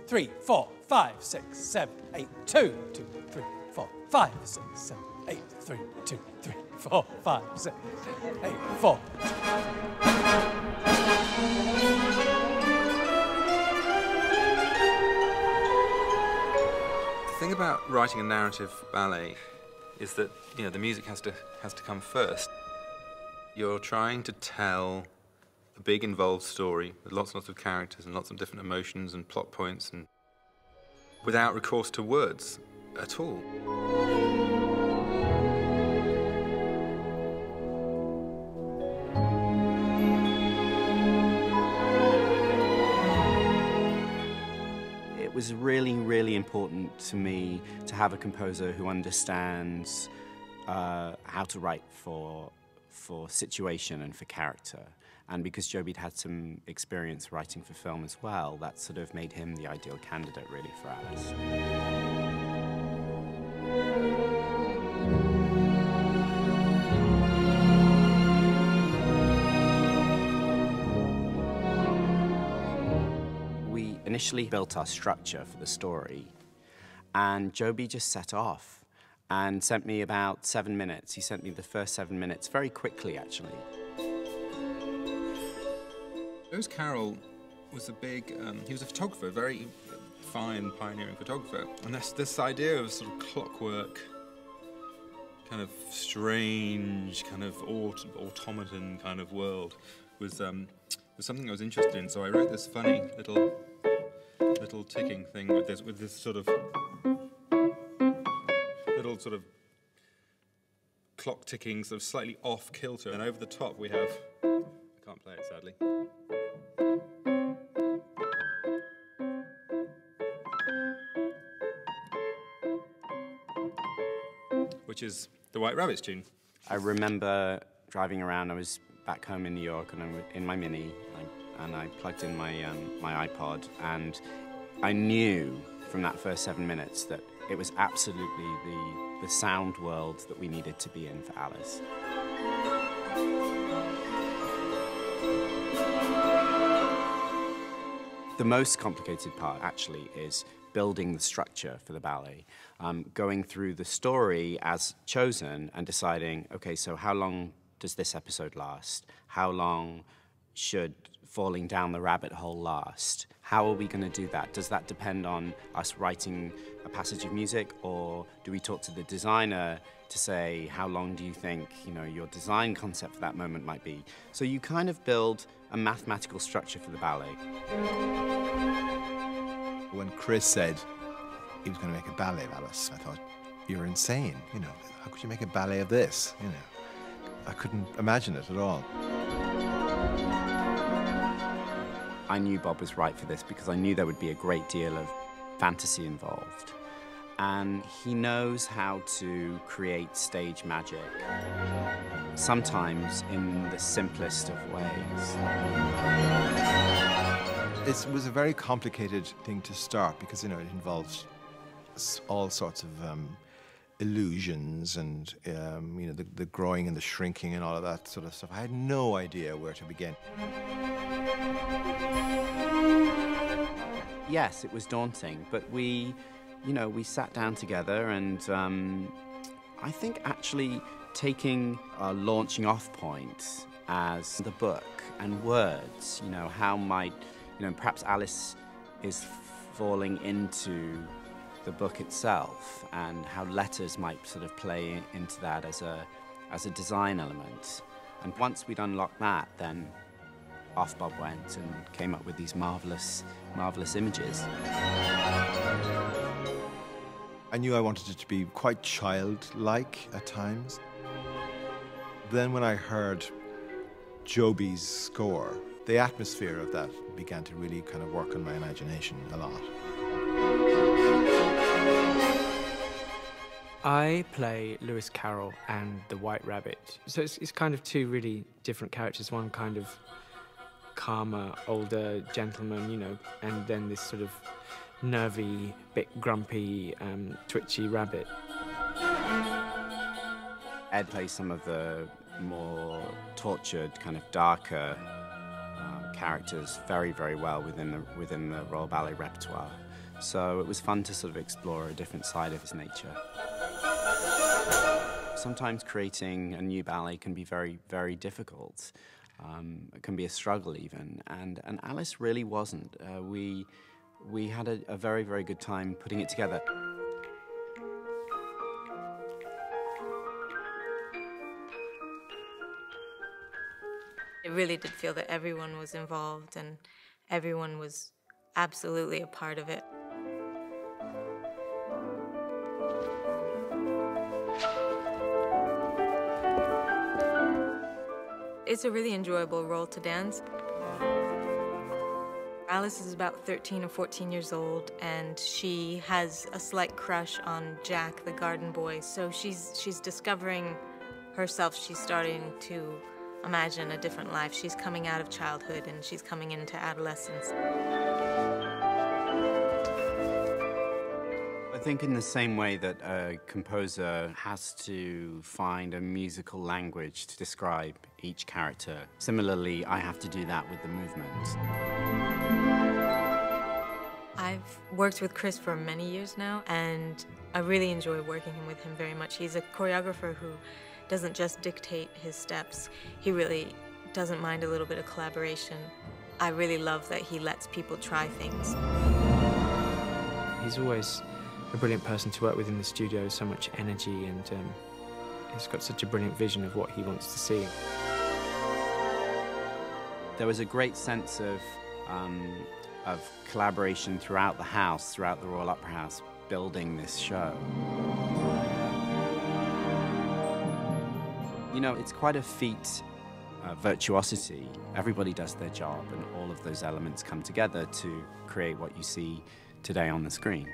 3, 4, 5, 6, 7, 8, 2, 2, 3, 4, 5, 6, 7, 8, 3, 2, 3, 4, 5, 6, 8, 4. The thing about writing a narrative ballet is that, you know, the music has to come first. You're trying to tell a big involved story with lots and lots of characters and lots of different emotions and plot points, and without recourse to words at all. It was really, really important to me to have a composer who understands how to write for situation and for character. And because Joby'd had some experience writing for film as well, that sort of made him the ideal candidate, really, for Alice. We initially built our structure for the story, and Joby just set off and sent me about 7 minutes. He sent me the first 7 minutes very quickly, actually. Lewis Carroll was a big, he was a photographer, a very fine, pioneering photographer. And this idea of sort of clockwork, kind of strange, kind of automaton kind of world was something I was interested in. So I wrote this funny little ticking thing with this sort of little sort of clock ticking, sort of slightly off kilter. And over the top we have, I can't play it sadly. Which is the White Rabbit's tune. I remember driving around. I was back home in New York, and I'm in my Mini, and I plugged in my iPod, and I knew from that first 7 minutes that it was absolutely the sound world that we needed to be in for Alice. The most complicated part, actually, is building the structure for the ballet, going through the story as chosen and deciding, okay, so how long does this episode last? How long should falling down the rabbit hole last? How are we going to do that? Does that depend on us writing a passage of music, or do we talk to the designer to say, how long do you think, you know, your design concept for that moment might be? So you kind of build a mathematical structure for the ballet. When Chris said he was going to make a ballet of Alice, I thought, you're insane, you know, how could you make a ballet of this, you know? I couldn't imagine it at all. I knew Bob was right for this because I knew there would be a great deal of fantasy involved. And he knows how to create stage magic, sometimes in the simplest of ways. It was a very complicated thing to start because, you know, it involves all sorts of illusions and, you know, the growing and the shrinking and all of that sort of stuff. I had no idea where to begin. Yes, it was daunting, but we sat down together, and I think actually taking a launching off point as the book and words, you know, how might, you know, perhaps Alice is falling into the book itself, and how letters might sort of play into that as a design element. And once we'd unlocked that, then off Bob went and came up with these marvelous images. I knew I wanted it to be quite childlike at times. Then when I heard Joby's score, the atmosphere of that began to really kind of work on my imagination a lot. I play Lewis Carroll and the White Rabbit. So it's kind of two really different characters. One kind of calmer, older gentleman, you know, and then this sort of nervy, bit grumpy, twitchy rabbit. Ed plays some of the more tortured, kind of darker characters very, very well within the Royal Ballet repertoire. So it was fun to sort of explore a different side of his nature. Sometimes creating a new ballet can be very, very difficult. It can be a struggle even, and Alice really wasn't. We had a very, very good time putting it together. It really did feel that everyone was involved and everyone was absolutely a part of it. It's a really enjoyable role to dance. Alice is about 13 or 14 years old, and she has a slight crush on Jack, the garden boy. So she's discovering herself. She's starting to imagine a different life. She's coming out of childhood and she's coming into adolescence. I think in the same way that a composer has to find a musical language to describe each character, similarly, I have to do that with the movement. I've worked with Chris for many years now, and I really enjoy working with him very much. He's a choreographer who doesn't just dictate his steps. He really doesn't mind a little bit of collaboration. I really love that he lets people try things. He's always a brilliant person to work with in the studio, so much energy, and he's got such a brilliant vision of what he wants to see. There was a great sense of collaboration throughout the house, throughout the Royal Opera House, building this show. You know, it's quite a feat, virtuosity. Everybody does their job, and all of those elements come together to create what you see today on the screen.